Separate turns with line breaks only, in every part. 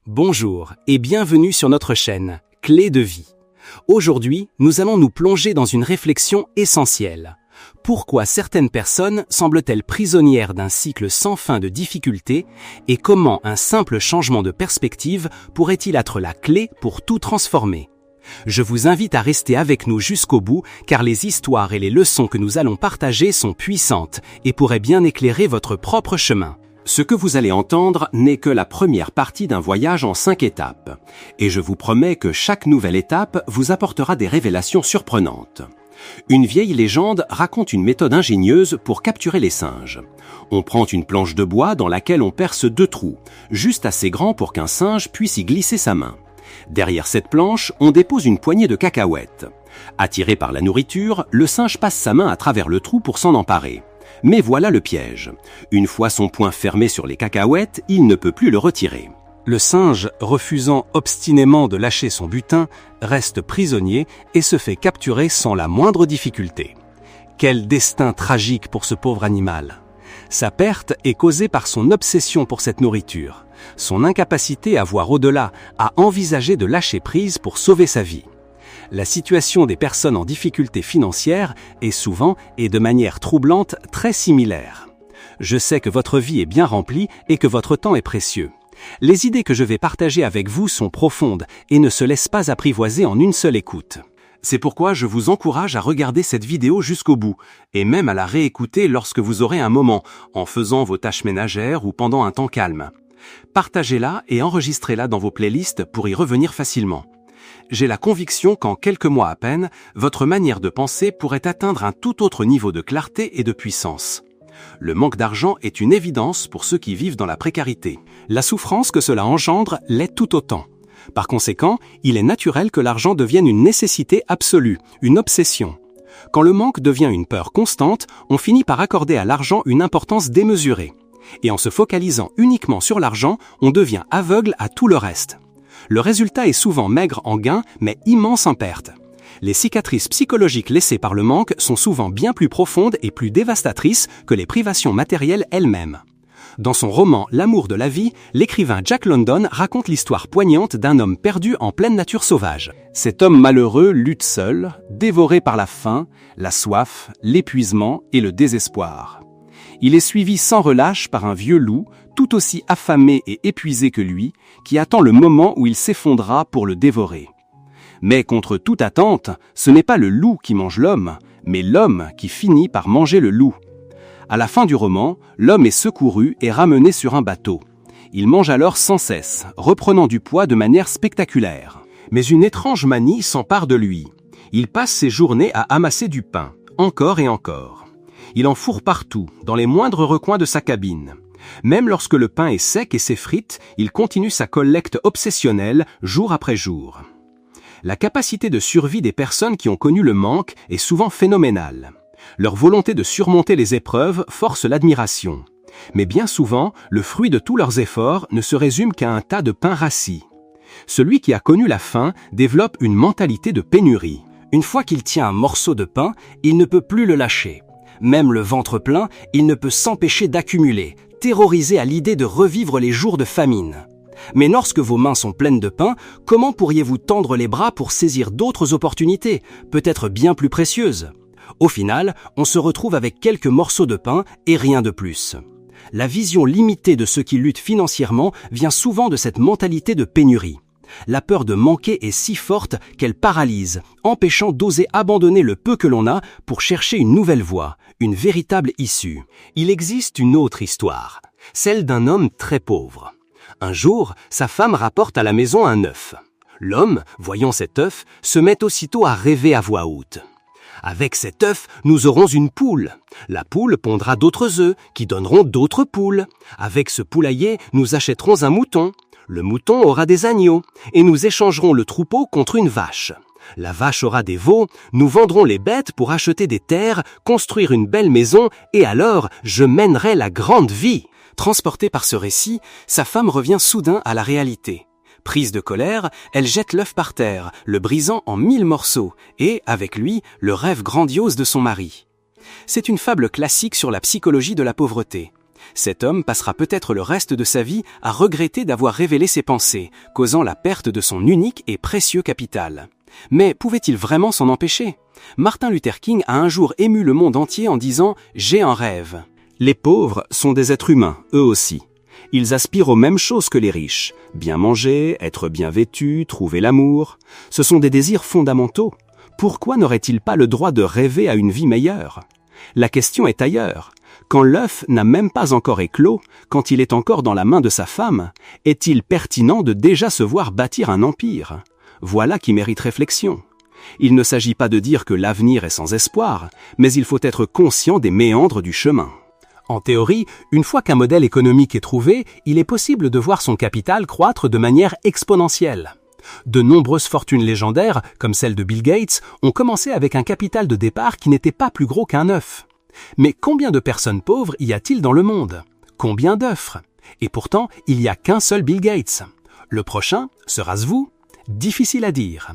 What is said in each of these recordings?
Bonjour et bienvenue sur notre chaîne Clé de vie. Aujourd'hui, nous allons nous plonger dans une réflexion essentielle. Pourquoi certaines personnes semblent-elles prisonnières d'un cycle sans fin de difficultés et comment un simple changement de perspective pourrait-il être la clé pour tout transformer? Je vous invite à rester avec nous jusqu'au bout car les histoires et les leçons que nous allons partager sont puissantes et pourraient bien éclairer votre propre chemin.
Ce que vous allez entendre n'est que la première partie d'un voyage en 5 étapes. Et je vous promets que chaque nouvelle étape vous apportera des révélations surprenantes. Une vieille légende raconte une méthode ingénieuse pour capturer les singes. On prend une planche de bois dans laquelle on perce 2 trous, juste assez grands pour qu'un singe puisse y glisser sa main. Derrière cette planche, on dépose une poignée de cacahuètes. Attiré par la nourriture, le singe passe sa main à travers le trou pour s'en emparer. Mais voilà le piège. Une fois son poing fermé sur les cacahuètes, il ne peut plus le retirer.
Le singe, refusant obstinément de lâcher son butin, reste prisonnier et se fait capturer sans la moindre difficulté. Quel destin tragique pour ce pauvre animal! Sa perte est causée par son obsession pour cette nourriture, son incapacité à voir au-delà, à envisager de lâcher prise pour sauver sa vie. La situation des personnes en difficulté financière est souvent, et de manière troublante, très similaire. Je sais que votre vie est bien remplie et que votre temps est précieux. Les idées que je vais partager avec vous sont profondes et ne se laissent pas apprivoiser en une seule écoute. C'est pourquoi je vous encourage à regarder cette vidéo jusqu'au bout, et même à la réécouter lorsque vous aurez un moment, en faisant vos tâches ménagères ou pendant un temps calme. Partagez-la et enregistrez-la dans vos playlists pour y revenir facilement. J'ai la conviction qu'en quelques mois à peine, votre manière de penser pourrait atteindre un tout autre niveau de clarté et de puissance. Le manque d'argent est une évidence pour ceux qui vivent dans la précarité. La souffrance que cela engendre l'est tout autant. Par conséquent, il est naturel que l'argent devienne une nécessité absolue, une obsession. Quand le manque devient une peur constante, on finit par accorder à l'argent une importance démesurée. Et en se focalisant uniquement sur l'argent, on devient aveugle à tout le reste. Le résultat est souvent maigre en gains, mais immense en pertes. Les cicatrices psychologiques laissées par le manque sont souvent bien plus profondes et plus dévastatrices que les privations matérielles elles-mêmes. Dans son roman L'amour de la vie, l'écrivain Jack London raconte l'histoire poignante d'un homme perdu en pleine nature sauvage. Cet homme malheureux lutte seul, dévoré par la faim, la soif, l'épuisement et le désespoir. Il est suivi sans relâche par un vieux loup, tout aussi affamé et épuisé que lui, qui attend le moment où il s'effondrera pour le dévorer. Mais contre toute attente, ce n'est pas le loup qui mange l'homme, mais l'homme qui finit par manger le loup. À la fin du roman, l'homme est secouru et ramené sur un bateau. Il mange alors sans cesse, reprenant du poids de manière spectaculaire. Mais une étrange manie s'empare de lui. Il passe ses journées à amasser du pain, encore et encore. Il en fourre partout, dans les moindres recoins de sa cabine. Même lorsque le pain est sec et s'effrite, il continue sa collecte obsessionnelle jour après jour. La capacité de survie des personnes qui ont connu le manque est souvent phénoménale. Leur volonté de surmonter les épreuves force l'admiration. Mais bien souvent, le fruit de tous leurs efforts ne se résume qu'à un tas de pain rassis. Celui qui a connu la faim développe une mentalité de pénurie. Une fois qu'il tient un morceau de pain, il ne peut plus le lâcher. Même le ventre plein, il ne peut s'empêcher d'accumuler, terrorisé à l'idée de revivre les jours de famine. Mais lorsque vos mains sont pleines de pain, comment pourriez-vous tendre les bras pour saisir d'autres opportunités, peut-être bien plus précieuses? Au final, on se retrouve avec quelques morceaux de pain et rien de plus. La vision limitée de ceux qui luttent financièrement vient souvent de cette mentalité de pénurie. La peur de manquer est si forte qu'elle paralyse, empêchant d'oser abandonner le peu que l'on a pour chercher une nouvelle voie, une véritable issue. Il existe une autre histoire, celle d'un homme très pauvre. Un jour, sa femme rapporte à la maison un œuf. L'homme, voyant cet œuf, se met aussitôt à rêver à voix haute. Avec cet œuf, nous aurons une poule. La poule pondra d'autres œufs, qui donneront d'autres poules. Avec ce poulailler, nous achèterons un mouton. Le mouton aura des agneaux, et nous échangerons le troupeau contre une vache. La vache aura des veaux, nous vendrons les bêtes pour acheter des terres, construire une belle maison, et alors je mènerai la grande vie. Transportée par ce récit, sa femme revient soudain à la réalité. Prise de colère, elle jette l'œuf par terre, le brisant en 1000 morceaux, et, avec lui, le rêve grandiose de son mari. C'est une fable classique sur la psychologie de la pauvreté. Cet homme passera peut-être le reste de sa vie à regretter d'avoir révélé ses pensées, causant la perte de son unique et précieux capital. Mais pouvait-il vraiment s'en empêcher? Martin Luther King a un jour ému le monde entier en disant « J'ai un rêve ». Les pauvres sont des êtres humains, eux aussi. Ils aspirent aux mêmes choses que les riches. Bien manger, être bien vêtu, trouver l'amour. Ce sont des désirs fondamentaux. Pourquoi n'auraient-ils pas le droit de rêver à une vie meilleure? La question est ailleurs. Quand l'œuf n'a même pas encore éclos, quand il est encore dans la main de sa femme, est-il pertinent de déjà se voir bâtir un empire? Voilà qui mérite réflexion. Il ne s'agit pas de dire que l'avenir est sans espoir, mais il faut être conscient des méandres du chemin. En théorie, une fois qu'un modèle économique est trouvé, il est possible de voir son capital croître de manière exponentielle. De nombreuses fortunes légendaires, comme celle de Bill Gates, ont commencé avec un capital de départ qui n'était pas plus gros qu'un œuf. Mais combien de personnes pauvres y a-t-il dans le monde? Combien d'œufs? Et pourtant, il n'y a qu'un seul Bill Gates. Le prochain, sera-ce vous? Difficile à dire.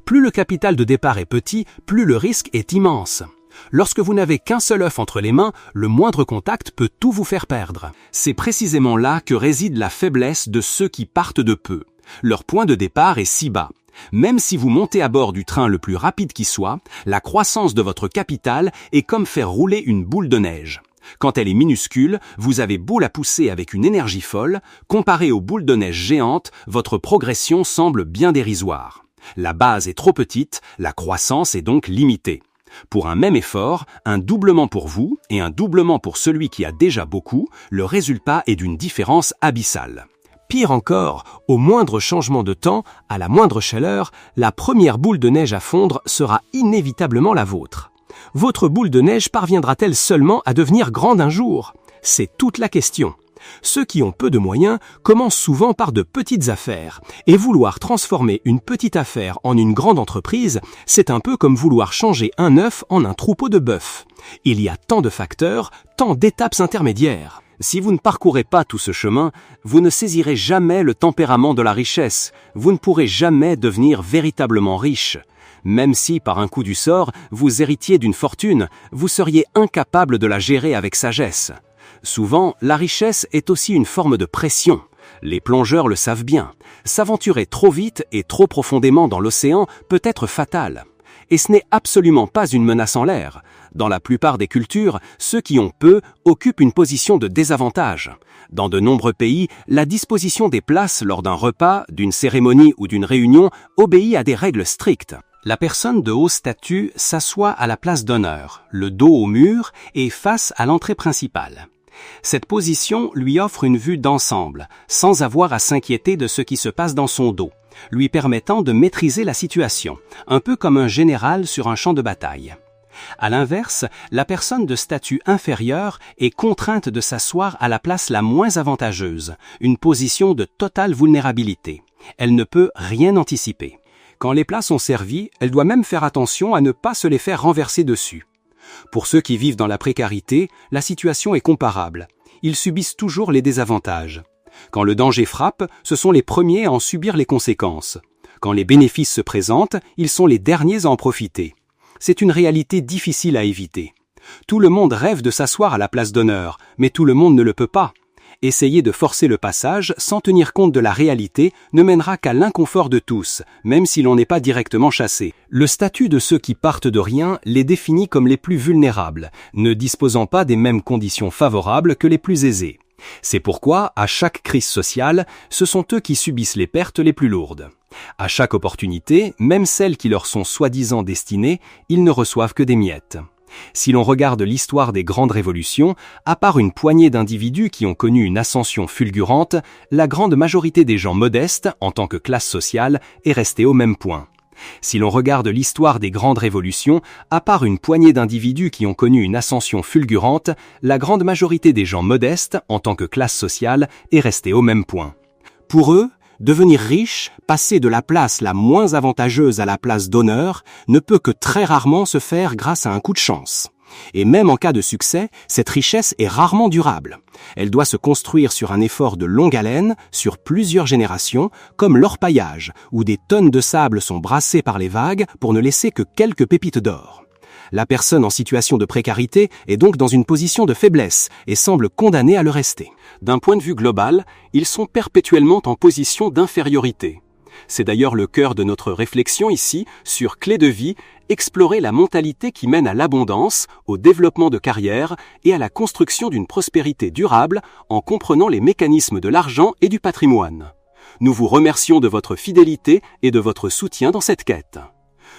Plus le capital de départ est petit, plus le risque est immense. Lorsque vous n'avez qu'un seul œuf entre les mains, le moindre contact peut tout vous faire perdre. C'est précisément là que réside la faiblesse de ceux qui partent de peu. Leur point de départ est si bas. Même si vous montez à bord du train le plus rapide qui soit, la croissance de votre capital est comme faire rouler une boule de neige. Quand elle est minuscule, vous avez beau la pousser avec une énergie folle, comparée aux boules de neige géantes, votre progression semble bien dérisoire. La base est trop petite, la croissance est donc limitée. Pour un même effort, un doublement pour vous et un doublement pour celui qui a déjà beaucoup, le résultat est d'une différence abyssale. Pire encore, au moindre changement de temps, à la moindre chaleur, la première boule de neige à fondre sera inévitablement la vôtre. Votre boule de neige parviendra-t-elle seulement à devenir grande un jour? C'est toute la question. Ceux qui ont peu de moyens commencent souvent par de petites affaires, et vouloir transformer une petite affaire en une grande entreprise, c'est un peu comme vouloir changer un œuf en un troupeau de bœufs. Il y a tant de facteurs, tant d'étapes intermédiaires. Si vous ne parcourez pas tout ce chemin, vous ne saisirez jamais le tempérament de la richesse, vous ne pourrez jamais devenir véritablement riche. Même si, par un coup du sort, vous héritiez d'une fortune, vous seriez incapable de la gérer avec sagesse. Souvent, la richesse est aussi une forme de pression. Les plongeurs le savent bien. S'aventurer trop vite et trop profondément dans l'océan peut être fatal. Et ce n'est absolument pas une menace en l'air. Dans la plupart des cultures, ceux qui ont peu occupent une position de désavantage. Dans de nombreux pays, la disposition des places lors d'un repas, d'une cérémonie ou d'une réunion obéit à des règles strictes. La personne de haut statut s'assoit à la place d'honneur, le dos au mur et face à l'entrée principale. Cette position lui offre une vue d'ensemble, sans avoir à s'inquiéter de ce qui se passe dans son dos, lui permettant de maîtriser la situation, un peu comme un général sur un champ de bataille. À l'inverse, la personne de statut inférieur est contrainte de s'asseoir à la place la moins avantageuse, une position de totale vulnérabilité. Elle ne peut rien anticiper. Quand les plats sont servis, elle doit même faire attention à ne pas se les faire renverser dessus. Pour ceux qui vivent dans la précarité, la situation est comparable. Ils subissent toujours les désavantages. Quand le danger frappe, ce sont les premiers à en subir les conséquences. Quand les bénéfices se présentent, ils sont les derniers à en profiter. C'est une réalité difficile à éviter. Tout le monde rêve de s'asseoir à la place d'honneur, mais tout le monde ne le peut pas. Essayer de forcer le passage sans tenir compte de la réalité ne mènera qu'à l'inconfort de tous, même si l'on n'est pas directement chassé. Le statut de ceux qui partent de rien les définit comme les plus vulnérables, ne disposant pas des mêmes conditions favorables que les plus aisés. C'est pourquoi, à chaque crise sociale, ce sont eux qui subissent les pertes les plus lourdes. À chaque opportunité, même celles qui leur sont soi-disant destinées, ils ne reçoivent que des miettes. Si l'on regarde l'histoire des grandes révolutions, à part une poignée d'individus qui ont connu une ascension fulgurante, la grande majorité des gens modestes, en tant que classe sociale, est restée au même point. Si l'on regarde l'histoire des grandes révolutions, à part une poignée d'individus qui ont connu une ascension fulgurante, la grande majorité des gens modestes, en tant que classe sociale, est restée au même point. Pour eux, devenir riche, passer de la place la moins avantageuse à la place d'honneur, ne peut que très rarement se faire grâce à un coup de chance. Et même en cas de succès, cette richesse est rarement durable. Elle doit se construire sur un effort de longue haleine, sur plusieurs générations, comme l'orpaillage, où des tonnes de sable sont brassées par les vagues pour ne laisser que quelques pépites d'or.
La personne en situation de précarité est donc dans une position de faiblesse et semble condamnée à le rester.
D'un point de vue global, ils sont perpétuellement en position d'infériorité. C'est d'ailleurs le cœur de notre réflexion ici sur Clé de vie, explorer la mentalité qui mène à l'abondance, au développement de carrière et à la construction d'une prospérité durable en comprenant les mécanismes de l'argent et du patrimoine. Nous vous remercions de votre fidélité et de votre soutien dans cette quête.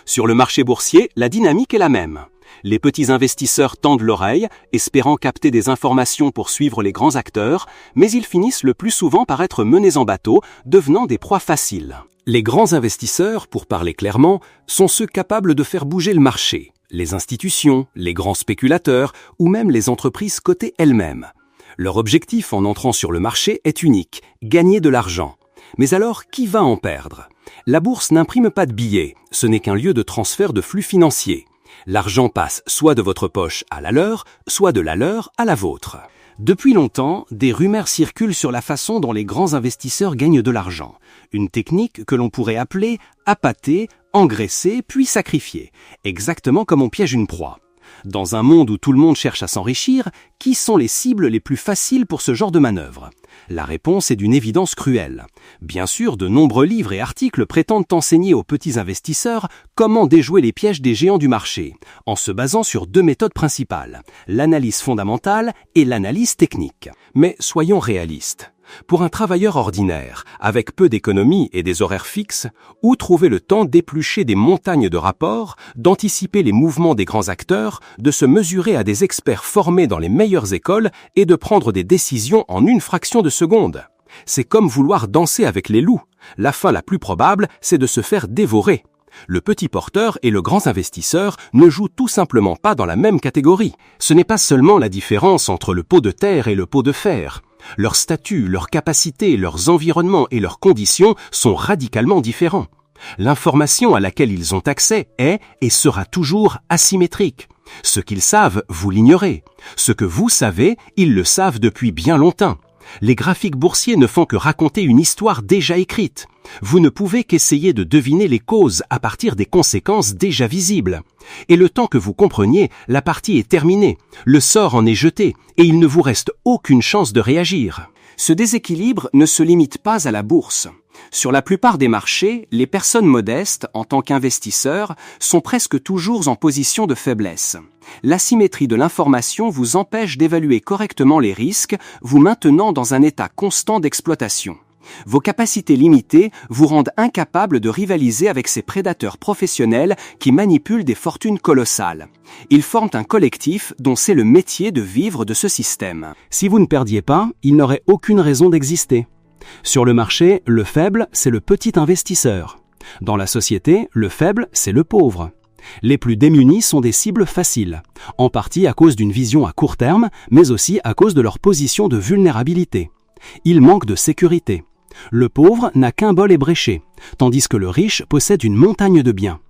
Sur le marché boursier, la dynamique est la même. Les petits investisseurs tendent l'oreille, espérant capter des informations pour suivre les grands acteurs, mais ils finissent le plus souvent par être menés en bateau, devenant des proies faciles.
Les grands investisseurs, pour parler clairement, sont ceux capables de faire bouger le marché, les institutions, les grands spéculateurs ou même les entreprises cotées elles-mêmes. Leur objectif en entrant sur le marché est unique, gagner de l'argent. Mais alors, qui va en perdre? La bourse n'imprime pas de billets, ce n'est qu'un lieu de transfert de flux financiers. L'argent passe soit de votre poche à la leur, soit de la leur à la vôtre. Depuis longtemps, des rumeurs circulent sur la façon dont les grands investisseurs gagnent de l'argent. Une technique que l'on pourrait appeler appâter, engraisser, puis sacrifier, exactement comme on piège une proie. Dans un monde où tout le monde cherche à s'enrichir, qui sont les cibles les plus faciles pour ce genre de manœuvre? La réponse est d'une évidence cruelle. Bien sûr, de nombreux livres et articles prétendent enseigner aux petits investisseurs comment déjouer les pièges des géants du marché, en se basant sur deux méthodes principales, l'analyse fondamentale et l'analyse technique. Mais soyons réalistes. Pour un travailleur ordinaire, avec peu d'économies et des horaires fixes, où trouver le temps d'éplucher des montagnes de rapports, d'anticiper les mouvements des grands acteurs, de se mesurer à des experts formés dans les meilleures écoles et de prendre des décisions en une fraction de seconde? C'est comme vouloir danser avec les loups. La fin la plus probable, c'est de se faire dévorer. Le petit porteur et le grand investisseur ne jouent tout simplement pas dans la même catégorie. Ce n'est pas seulement la différence entre le pot de terre et le pot de fer. Leur statut, leurs capacités, leurs environnements et leurs conditions sont radicalement différents. L'information à laquelle ils ont accès est et sera toujours asymétrique. Ce qu'ils savent, vous l'ignorez. Ce que vous savez, ils le savent depuis bien longtemps. Les graphiques boursiers ne font que raconter une histoire déjà écrite. Vous ne pouvez qu'essayer de deviner les causes à partir des conséquences déjà visibles. Et le temps que vous compreniez, la partie est terminée, le sort en est jeté, et il ne vous reste aucune chance de réagir.
Ce déséquilibre ne se limite pas à la bourse. Sur la plupart des marchés, les personnes modestes, en tant qu'investisseurs, sont presque toujours en position de faiblesse. L'asymétrie de l'information vous empêche d'évaluer correctement les risques, vous maintenant dans un état constant d'exploitation. Vos capacités limitées vous rendent incapable de rivaliser avec ces prédateurs professionnels qui manipulent des fortunes colossales. Ils forment un collectif dont c'est le métier de vivre de ce système.
Si vous ne perdiez pas, il n'aurait aucune raison d'exister. Sur le marché, le faible, c'est le petit investisseur. Dans la société, le faible, c'est le pauvre. Les plus démunis sont des cibles faciles, en partie à cause d'une vision à court terme, mais aussi à cause de leur position de vulnérabilité. Ils manquent de sécurité. Le pauvre n'a qu'un bol ébréché, tandis que le riche possède une montagne de biens.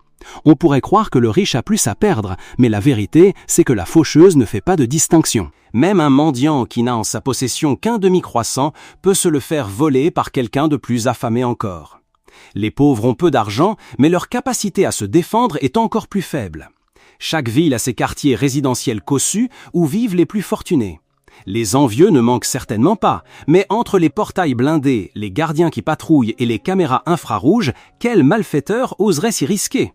On pourrait croire que le riche a plus à perdre, mais la vérité, c'est que la faucheuse ne fait pas de distinction. Même un mendiant qui n'a en sa possession qu'un demi-croissant peut se le faire voler par quelqu'un de plus affamé encore. Les pauvres ont peu d'argent, mais leur capacité à se défendre est encore plus faible. Chaque ville a ses quartiers résidentiels cossus où vivent les plus fortunés. Les envieux ne manquent certainement pas, mais entre les portails blindés, les gardiens qui patrouillent et les caméras infrarouges, quel malfaiteur oserait s'y risquer?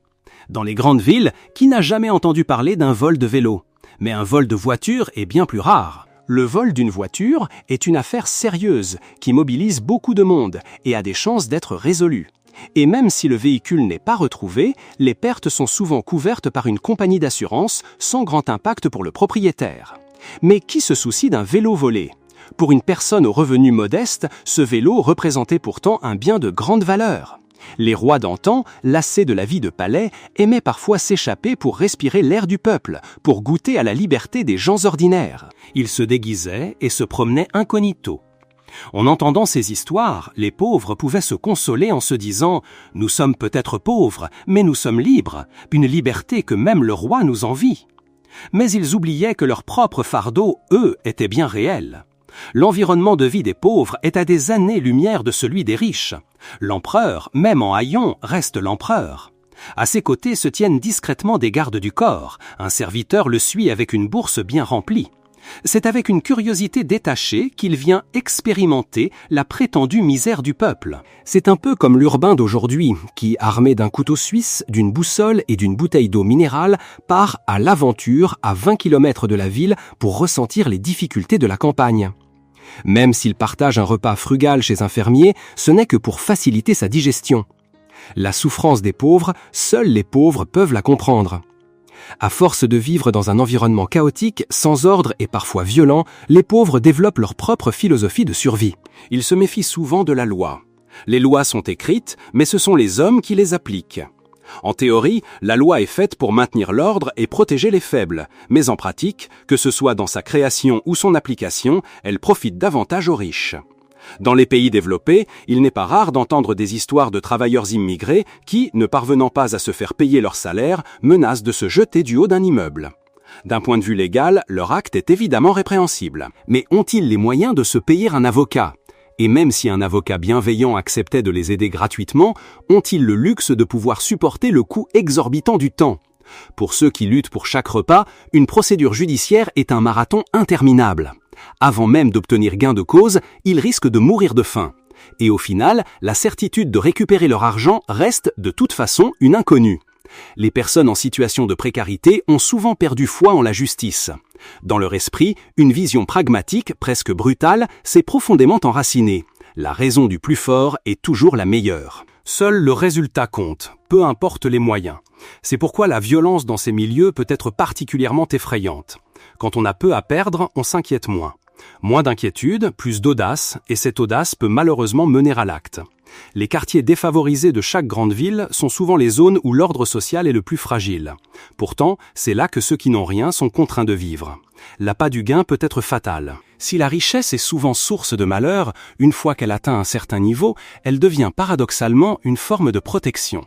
Dans les grandes villes, qui n'a jamais entendu parler d'un vol de vélo? Mais un vol de voiture est bien plus rare. Le vol d'une voiture est une affaire sérieuse qui mobilise beaucoup de monde et a des chances d'être résolue. Et même si le véhicule n'est pas retrouvé, les pertes sont souvent couvertes par une compagnie d'assurance sans grand impact pour le propriétaire. Mais qui se soucie d'un vélo volé? Pour une personne aux revenus modestes, ce vélo représentait pourtant un bien de grande valeur. Les rois d'antan, lassés de la vie de palais, aimaient parfois s'échapper pour respirer l'air du peuple, pour goûter à la liberté des gens ordinaires. Ils se déguisaient et se promenaient incognito. En entendant ces histoires, les pauvres pouvaient se consoler en se disant « Nous sommes peut-être pauvres, mais nous sommes libres, une liberté que même le roi nous envie. » Mais ils oubliaient que leur propre fardeau, eux, était bien réel. L'environnement de vie des pauvres est à des années-lumière de celui des riches. L'empereur, même en haillons, reste l'empereur.
À ses côtés se tiennent discrètement des gardes du corps. Un serviteur le suit avec une bourse bien remplie. C'est avec une curiosité détachée qu'il vient expérimenter la prétendue misère du peuple. C'est un peu comme l'urbain d'aujourd'hui, qui, armé d'un couteau suisse, d'une boussole et d'une bouteille d'eau minérale, part à l'aventure à 20 km de la ville pour ressentir les difficultés de la campagne. Même s'il partage un repas frugal chez un fermier, ce n'est que pour faciliter sa digestion. La souffrance des pauvres, seuls les pauvres peuvent la comprendre. À force de vivre dans un environnement chaotique, sans ordre et parfois violent, les pauvres développent leur propre philosophie de survie. Ils se méfient souvent de la loi. Les lois sont écrites, mais ce sont les hommes qui les appliquent. En théorie, la loi est faite pour maintenir l'ordre et protéger les faibles, mais en pratique, que ce soit dans sa création ou son application, elle profite davantage aux riches. Dans les pays développés, il n'est pas rare d'entendre des histoires de travailleurs immigrés qui, ne parvenant pas à se faire payer leur salaire, menacent de se jeter du haut d'un immeuble. D'un point de vue légal, leur acte est évidemment répréhensible. Mais ont-ils les moyens de se payer un avocat ? Et même si un avocat bienveillant acceptait de les aider gratuitement, ont-ils le luxe de pouvoir supporter le coût exorbitant du temps ? Pour ceux qui luttent pour chaque repas, une procédure judiciaire est un marathon interminable. Avant même d'obtenir gain de cause, ils risquent de mourir de faim. Et au final, la certitude de récupérer leur argent reste de toute façon une inconnue. Les personnes en situation de précarité ont souvent perdu foi en la justice. Dans leur esprit, une vision pragmatique, presque brutale, s'est profondément enracinée. La raison du plus fort est toujours la meilleure. Seul le résultat compte, peu importe les moyens. C'est pourquoi la violence dans ces milieux peut être particulièrement effrayante. Quand on a peu à perdre, on s'inquiète moins. Moins d'inquiétude, plus d'audace, et cette audace peut malheureusement mener à l'acte. Les quartiers défavorisés de chaque grande ville sont souvent les zones où l'ordre social est le plus fragile. Pourtant, c'est là que ceux qui n'ont rien sont contraints de vivre. L'appât du gain peut être fatal. Si la richesse est souvent source de malheur, une fois qu'elle atteint un certain niveau, elle devient paradoxalement une forme de protection.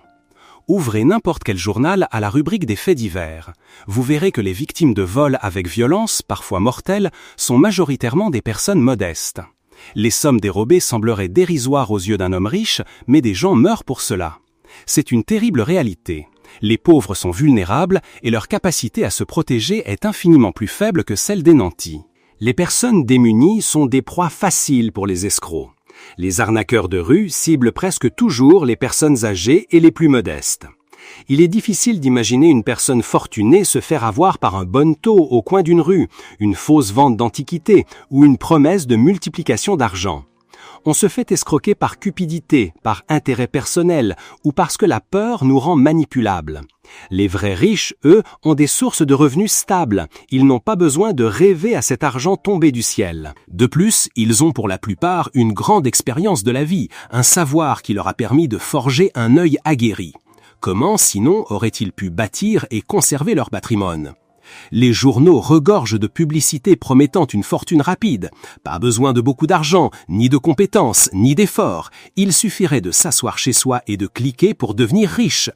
Ouvrez n'importe quel journal à la rubrique des faits divers. Vous verrez que les victimes de vols avec violence, parfois mortels, sont majoritairement des personnes modestes. Les sommes dérobées sembleraient dérisoires aux yeux d'un homme riche, mais des gens meurent pour cela. C'est une terrible réalité. Les pauvres sont vulnérables et leur capacité à se protéger est infiniment plus faible que celle des nantis. Les personnes démunies sont des proies faciles pour les escrocs. Les arnaqueurs de rue ciblent presque toujours les personnes âgées et les plus modestes. Il est difficile d'imaginer une personne fortunée se faire avoir par un bonneteau au coin d'une rue, une fausse vente d'antiquités ou une promesse de multiplication d'argent. On se fait escroquer par cupidité, par intérêt personnel ou parce que la peur nous rend manipulables. Les vrais riches, eux, ont des sources de revenus stables. Ils n'ont pas besoin de rêver à cet argent tombé du ciel. De plus, ils ont pour la plupart une grande expérience de la vie, un savoir qui leur a permis de forger un œil aguerri. Comment, sinon, auraient-ils pu bâtir et conserver leur patrimoine ? Les journaux regorgent de publicités promettant une fortune rapide. Pas besoin de beaucoup d'argent, ni de compétences, ni d'efforts. Il suffirait de s'asseoir chez soi et de cliquer pour devenir riche.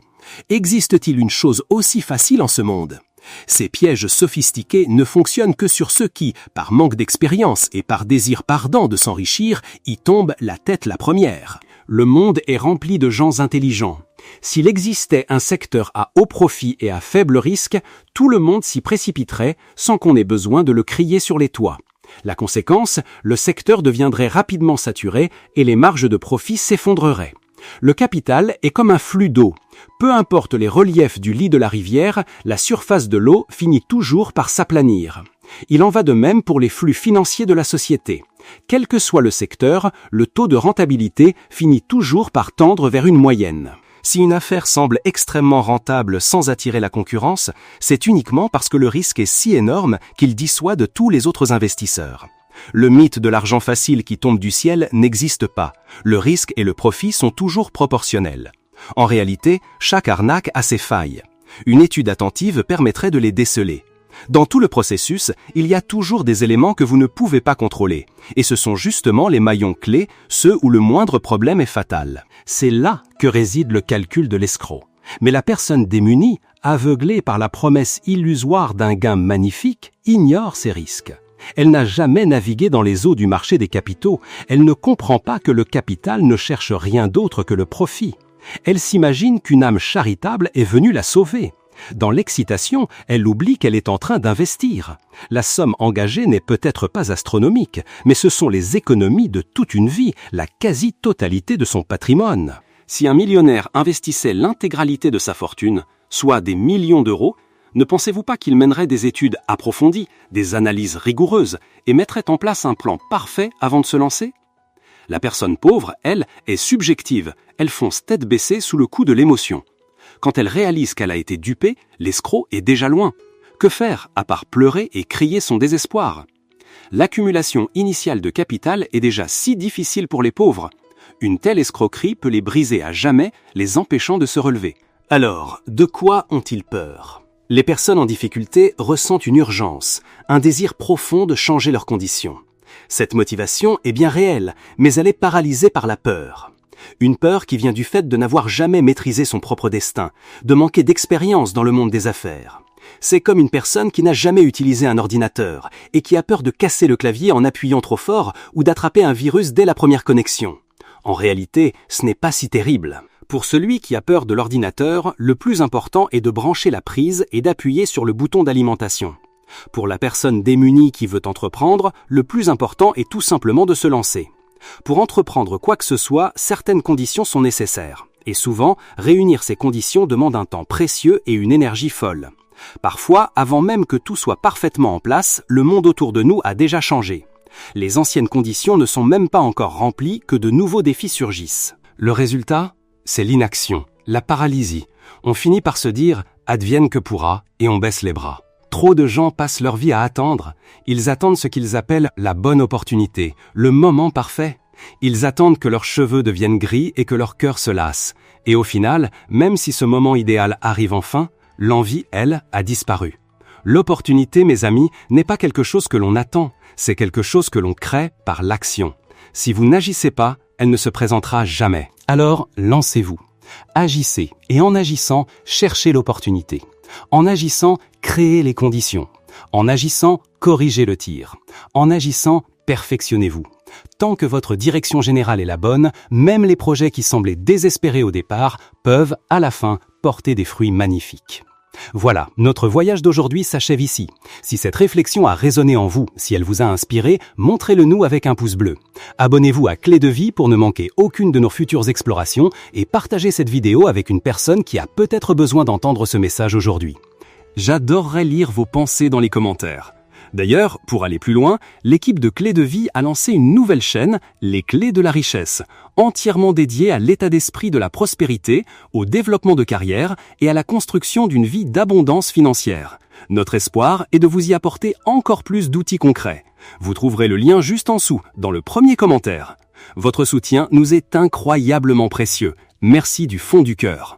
Existe-t-il une chose aussi facile en ce monde ? Ces pièges sophistiqués ne fonctionnent que sur ceux qui, par manque d'expérience et par désir ardent de s'enrichir, y tombent la tête la première. Le monde est rempli de gens intelligents. S'il existait un secteur à haut profit et à faible risque, tout le monde s'y précipiterait sans qu'on ait besoin de le crier sur les toits. La conséquence, le secteur deviendrait rapidement saturé et les marges de profit s'effondreraient. Le capital est comme un flux d'eau. Peu importe les reliefs du lit de la rivière, la surface de l'eau finit toujours par s'aplanir. Il en va de même pour les flux financiers de la société. Quel que soit le secteur, le taux de rentabilité finit toujours par tendre vers une moyenne. Si une affaire semble extrêmement rentable sans attirer la concurrence, c'est uniquement parce que le risque est si énorme qu'il dissuade tous les autres investisseurs. Le mythe de l'argent facile qui tombe du ciel n'existe pas. Le risque et le profit sont toujours proportionnels. En réalité, chaque arnaque a ses failles. Une étude attentive permettrait de les déceler. Dans tout le processus, il y a toujours des éléments que vous ne pouvez pas contrôler. Et ce sont justement les maillons clés, ceux où le moindre problème est fatal. C'est là que réside le calcul de l'escroc. Mais la personne démunie, aveuglée par la promesse illusoire d'un gain magnifique, ignore ces risques. Elle n'a jamais navigué dans les eaux du marché des capitaux. Elle ne comprend pas que le capital ne cherche rien d'autre que le profit. Elle s'imagine qu'une âme charitable est venue la sauver. Dans l'excitation, elle oublie qu'elle est en train d'investir. La somme engagée n'est peut-être pas astronomique, mais ce sont les économies de toute une vie, la quasi-totalité de son patrimoine. Si un millionnaire investissait l'intégralité de sa fortune, soit des millions d'euros, ne pensez-vous pas qu'il mènerait des études approfondies, des analyses rigoureuses et mettrait en place un plan parfait avant de se lancer ? La personne pauvre, elle, est subjective, elle fonce tête baissée sous le coup de l'émotion. Quand elle réalise qu'elle a été dupée, l'escroc est déjà loin. Que faire à part pleurer et crier son désespoir ? L'accumulation initiale de capital est déjà si difficile pour les pauvres. Une telle escroquerie peut les briser à jamais, les empêchant de se relever. Alors, de quoi ont-ils peur ? Les personnes en difficulté ressentent une urgence, un désir profond de changer leurs conditions. Cette motivation est bien réelle, mais elle est paralysée par la peur. Une peur qui vient du fait de n'avoir jamais maîtrisé son propre destin, de manquer d'expérience dans le monde des affaires. C'est comme une personne qui n'a jamais utilisé un ordinateur et qui a peur de casser le clavier en appuyant trop fort ou d'attraper un virus dès la première connexion. En réalité, ce n'est pas si terrible. Pour celui qui a peur de l'ordinateur, le plus important est de brancher la prise et d'appuyer sur le bouton d'alimentation. Pour la personne démunie qui veut entreprendre, le plus important est tout simplement de se lancer. Pour entreprendre quoi que ce soit, certaines conditions sont nécessaires. Et souvent, réunir ces conditions demande un temps précieux et une énergie folle. Parfois, avant même que tout soit parfaitement en place, le monde autour de nous a déjà changé. Les anciennes conditions ne sont même pas encore remplies que de nouveaux défis surgissent. Le résultat ? C'est l'inaction, la paralysie. On finit par se dire « advienne que pourra » et on baisse les bras. Trop de gens passent leur vie à attendre. Ils attendent ce qu'ils appellent la bonne opportunité, le moment parfait. Ils attendent que leurs cheveux deviennent gris et que leur cœur se lasse. Et au final, même si ce moment idéal arrive enfin, l'envie, elle, a disparu. L'opportunité, mes amis, n'est pas quelque chose que l'on attend, c'est quelque chose que l'on crée par l'action. Si vous n'agissez pas, elle ne se présentera jamais. Alors, lancez-vous. Agissez et en agissant, cherchez l'opportunité. En agissant, créez les conditions. En agissant, corrigez le tir. En agissant, perfectionnez-vous. Tant que votre direction générale est la bonne, même les projets qui semblaient désespérés au départ peuvent, à la fin, porter des fruits magnifiques. Voilà, notre voyage d'aujourd'hui s'achève ici. Si cette réflexion a résonné en vous, si elle vous a inspiré, montrez-le nous avec un pouce bleu. Abonnez-vous à Clé de Vie pour ne manquer aucune de nos futures explorations et partagez cette vidéo avec une personne qui a peut-être besoin d'entendre ce message aujourd'hui. J'adorerais lire vos pensées dans les commentaires. D'ailleurs, pour aller plus loin, l'équipe de Clé de Vie a lancé une nouvelle chaîne, Les Clés de la Richesse, entièrement dédiée à l'état d'esprit de la prospérité, au développement de carrière et à la construction d'une vie d'abondance financière. Notre espoir est de vous y apporter encore plus d'outils concrets. Vous trouverez le lien juste en dessous, dans le premier commentaire. Votre soutien nous est incroyablement précieux. Merci du fond du cœur.